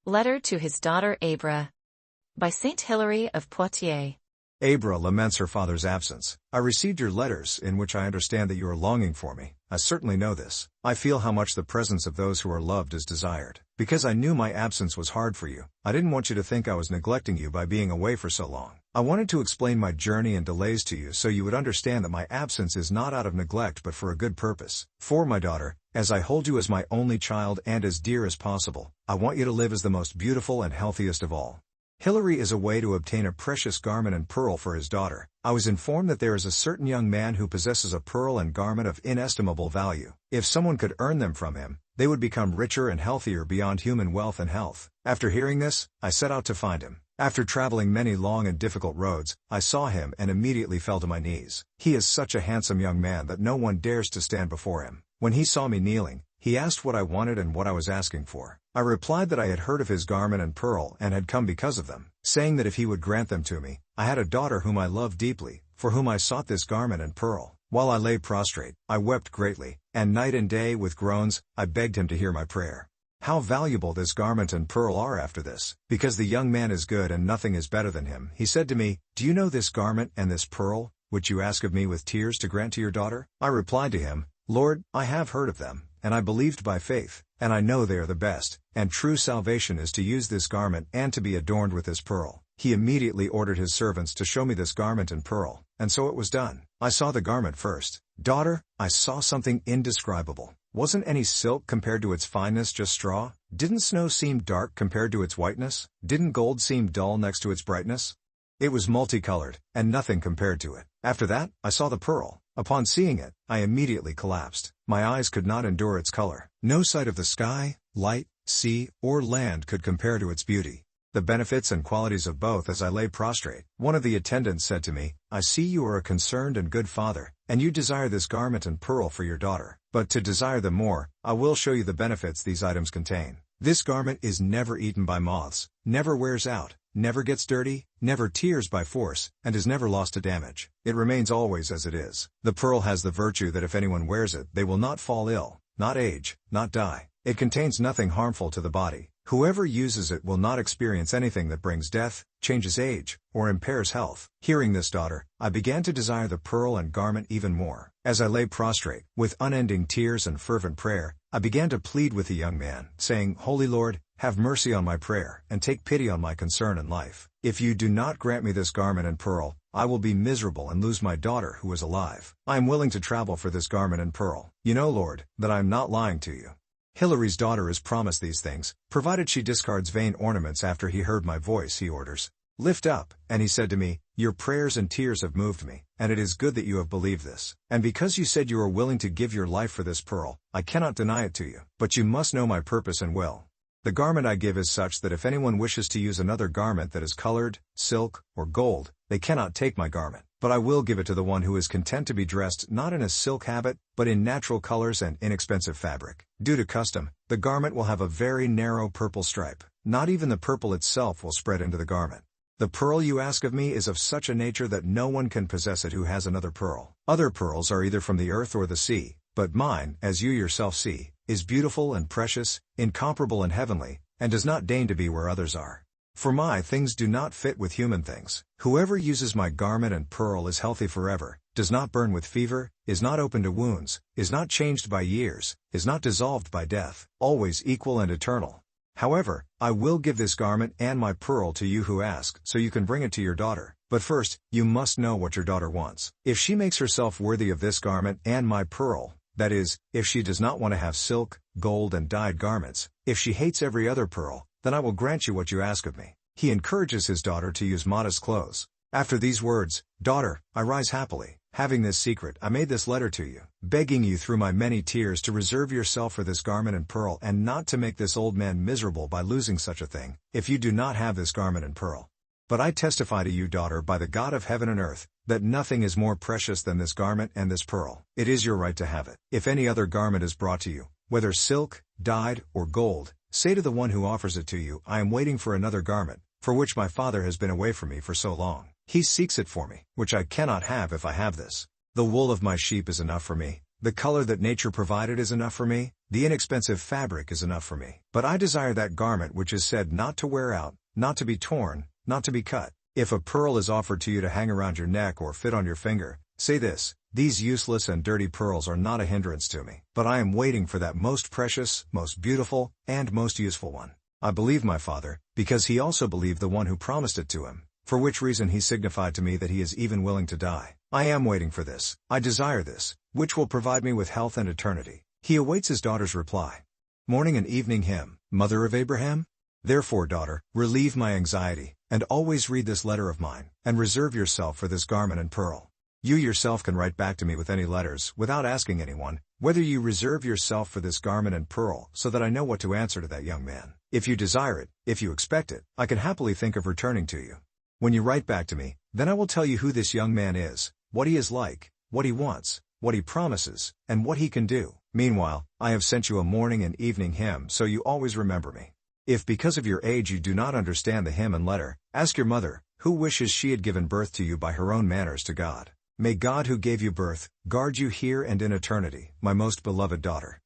Letter to his daughter Abra. By Saint Hilary of Poitiers. Abra laments her father's absence. I received your letters, in which I understand that you are longing for me. I certainly know this. I feel how much the presence of those who are loved is desired. Because I knew my absence was hard for you, I didn't want you to think I was neglecting you by being away for so long. I wanted to explain my journey and delays to you so you would understand that my absence is not out of neglect but for a good purpose. For my daughter, as I hold you as my only child and as dear as possible, I want you to live as the most beautiful and healthiest of all. Hilary is away to obtain a precious garment and pearl for his daughter. I was informed that there is a certain young man who possesses a pearl and garment of inestimable value. If someone could earn them from him, they would become richer and healthier beyond human wealth and health. After hearing this, I set out to find him. After traveling many long and difficult roads, I saw him and immediately fell to my knees. He is such a handsome young man that no one dares to stand before him. When he saw me kneeling, he asked what I wanted and what I was asking for. I replied that I had heard of his garment and pearl and had come because of them, saying that if he would grant them to me, I had a daughter whom I loved deeply, for whom I sought this garment and pearl. While I lay prostrate, I wept greatly, and night and day with groans, I begged him to hear my prayer. How valuable this garment and pearl are after this, because the young man is good and nothing is better than him. He said to me, "Do you know this garment and this pearl, which you ask of me with tears to grant to your daughter?" I replied to him, "Lord, I have heard of them, and I believed by faith, and I know they are the best, and true salvation is to use this garment and to be adorned with this pearl." He immediately ordered his servants to show me this garment and pearl, and so it was done. I saw the garment first. Daughter, I saw something indescribable. Wasn't any silk compared to its fineness just straw? Didn't snow seem dark compared to its whiteness? Didn't gold seem dull next to its brightness? It was multicolored, and nothing compared to it. After that, I saw the pearl. Upon seeing it, I immediately collapsed. My eyes could not endure its color. No sight of the sky, light, sea, or land could compare to its beauty. The benefits and qualities of both. As I lay prostrate, one of the attendants said to me, "I see you are a concerned and good father, and you desire this garment and pearl for your daughter. But to desire them more, I will show you the benefits these items contain. This garment is never eaten by moths, never wears out, never gets dirty, never tears by force, and is never lost to damage. It remains always as it is. The pearl has the virtue that if anyone wears it, they will not fall ill, not age, not die. It contains nothing harmful to the body. Whoever uses it will not experience anything that brings death, changes age, or impairs health." Hearing this, daughter, I began to desire the pearl and garment even more. As I lay prostrate, with unending tears and fervent prayer, I began to plead with the young man, saying, "Holy Lord, have mercy on my prayer, and take pity on my concern in life. If you do not grant me this garment and pearl, I will be miserable and lose my daughter who is alive. I am willing to travel for this garment and pearl. You know, Lord, that I am not lying to you." Hilary's daughter is promised these things, provided she discards vain ornaments. After he heard my voice, he orders, "Lift up," and he said to me, "Your prayers and tears have moved me, and it is good that you have believed this. And because you said you are willing to give your life for this pearl, I cannot deny it to you. But you must know my purpose and will. The garment I give is such that if anyone wishes to use another garment that is colored, silk, or gold, they cannot take my garment. But I will give it to the one who is content to be dressed not in a silk habit, but in natural colors and inexpensive fabric. Due to custom, the garment will have a very narrow purple stripe. Not even the purple itself will spread into the garment. The pearl you ask of me is of such a nature that no one can possess it who has another pearl. Other pearls are either from the earth or the sea, but mine, as you yourself see, is beautiful and precious, incomparable and heavenly, and does not deign to be where others are. For my things do not fit with human things. Whoever uses my garment and pearl is healthy forever, does not burn with fever, is not open to wounds, is not changed by years, is not dissolved by death, always equal and eternal. However, I will give this garment and my pearl to you who ask, so you can bring it to your daughter. But first, you must know what your daughter wants. If she makes herself worthy of this garment and my pearl, that is, if she does not want to have silk, gold and dyed garments, if she hates every other pearl, then I will grant you what you ask of me. He encourages his daughter to use modest clothes. After these words, "Daughter, I rise happily. Having this secret, I made this letter to you, begging you through my many tears to reserve yourself for this garment and pearl and not to make this old man miserable by losing such a thing, if you do not have this garment and pearl. But I testify to you, daughter, by the God of heaven and earth, that nothing is more precious than this garment and this pearl. It is your right to have it. If any other garment is brought to you, whether silk, dyed, or gold, say to the one who offers it to you, I am waiting for another garment, for which my father has been away from me for so long. He seeks it for me, which I cannot have if I have this. The wool of my sheep is enough for me, the color that nature provided is enough for me, The inexpensive fabric is enough for me. But I desire that garment which is said not to wear out, not to be torn, not to be cut. If a pearl is offered to you to hang around your neck or fit on your finger, say this: these useless and dirty pearls are not a hindrance to me, but I am waiting for that most precious, most beautiful, and most useful one. I believe my Father, because he also believed the one who promised it to him, for which reason he signified to me that he is even willing to die. I am waiting for this, I desire this, which will provide me with health and eternity. He awaits his daughter's reply. Morning and evening hymn, Mother of Abraham? Therefore, daughter, relieve my anxiety, and always read this letter of mine, and reserve yourself for this garment and pearl. You yourself can write back to me with any letters, without asking anyone, whether you reserve yourself for this garment and pearl, so that I know what to answer to that young man. If you desire it, if you expect it, I can happily think of returning to you. When you write back to me, then I will tell you who this young man is, what he is like, what he wants, what he promises, and what he can do. Meanwhile, I have sent you a morning and evening hymn so you always remember me. If because of your age you do not understand the hymn and letter, ask your mother, who wishes she had given birth to you by her own manners to God. May God who gave you birth, guard you here and in eternity, my most beloved daughter.